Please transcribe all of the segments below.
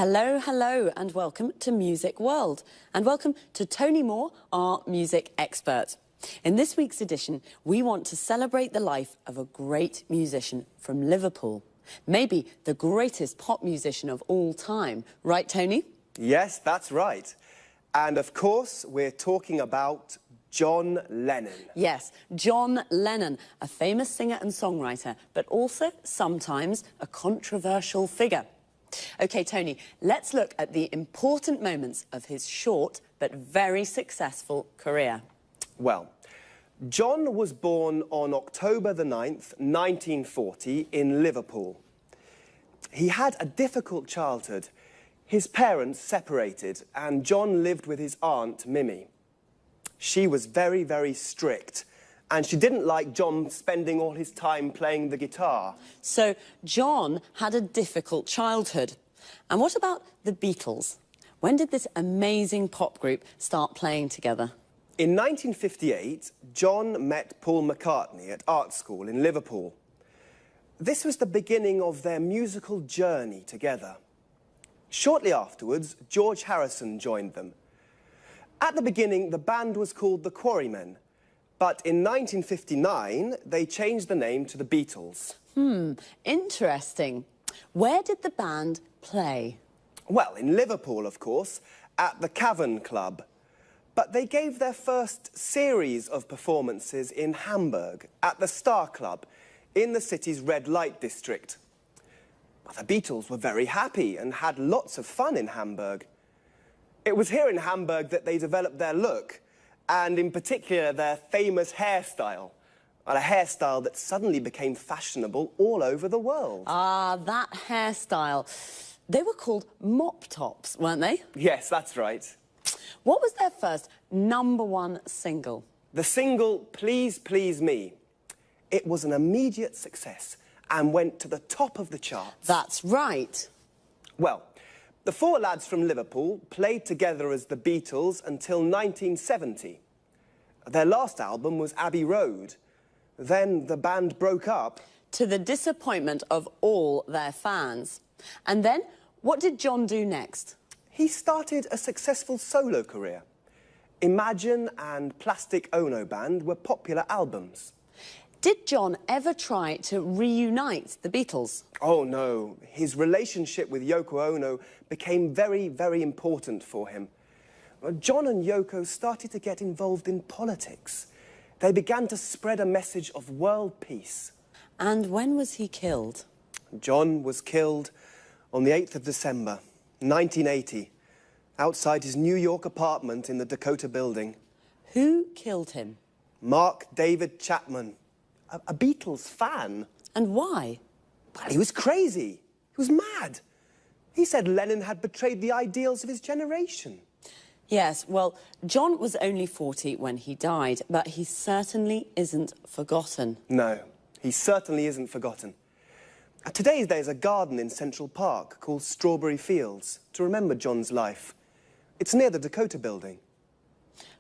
Hello, hello, and welcome to Music World. And welcome to Tony Moore, our music expert. In this week's edition, we want to celebrate the life of a great musician from Liverpool. Maybe the greatest pop musician of all time. Right, Tony? Yes, that's right. And of course, we're talking about John Lennon. Yes, John Lennon, a famous singer and songwriter, but also sometimes a controversial figure. OK, Tony, let's look at the important moments of his short but very successful career. Well, John was born on October the 9th, 1940, in Liverpool. He had a difficult childhood. His parents separated, and John lived with his aunt, Mimi. She was very, very strict, and she didn't like John spending all his time playing the guitar. So John had a difficult childhood. And what about the Beatles? When did this amazing pop group start playing together? In 1958, John met Paul McCartney at art school in Liverpool. This was the beginning of their musical journey together. Shortly afterwards, George Harrison joined them. At the beginning, the band was called the Quarrymen, but in 1959, they changed the name to the Beatles. Interesting. Where did the band play? Well, in Liverpool, of course, at the Cavern Club. But they gave their first series of performances in Hamburg, at the Star Club, in the city's red light district. But the Beatles were very happy and had lots of fun in Hamburg. It was here in Hamburg that they developed their look, and in particular their famous hairstyle. A hairstyle that suddenly became fashionable all over the world. Ah, that hairstyle. They were called mop tops, weren't they? Yes, that's right. What was their first #1 single? The single, Please Please Me. It was an immediate success and went to the top of the charts. That's right. Well, the four lads from Liverpool played together as the Beatles until 1970. Their last album was Abbey Road. Then the band broke up. To the disappointment of all their fans. And then, what did John do next? He started a successful solo career. Imagine and Plastic Ono Band were popular albums. Did John ever try to reunite the Beatles? Oh, no. His relationship with Yoko Ono became very, very important for him. John and Yoko started to get involved in politics. They began to spread a message of world peace. And when was he killed? John was killed on the 8th of December, 1980, outside his New York apartment in the Dakota Building. Who killed him? Mark David Chapman, a Beatles fan. And why? Well, he was crazy. He was mad. He said Lennon had betrayed the ideals of his generation. Yes, well, John was only 40 when he died, but he certainly isn't forgotten. No, he certainly isn't forgotten. Today there's a garden in Central Park called Strawberry Fields to remember John's life. It's near the Dakota Building.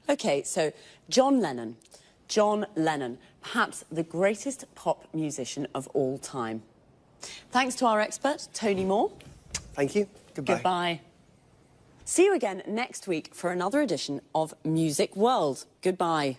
OK, so John Lennon. John Lennon, perhaps the greatest pop musician of all time. Thanks to our expert, Tony Moore. Thank you. Goodbye. Goodbye. See you again next week for another edition of Music World. Goodbye.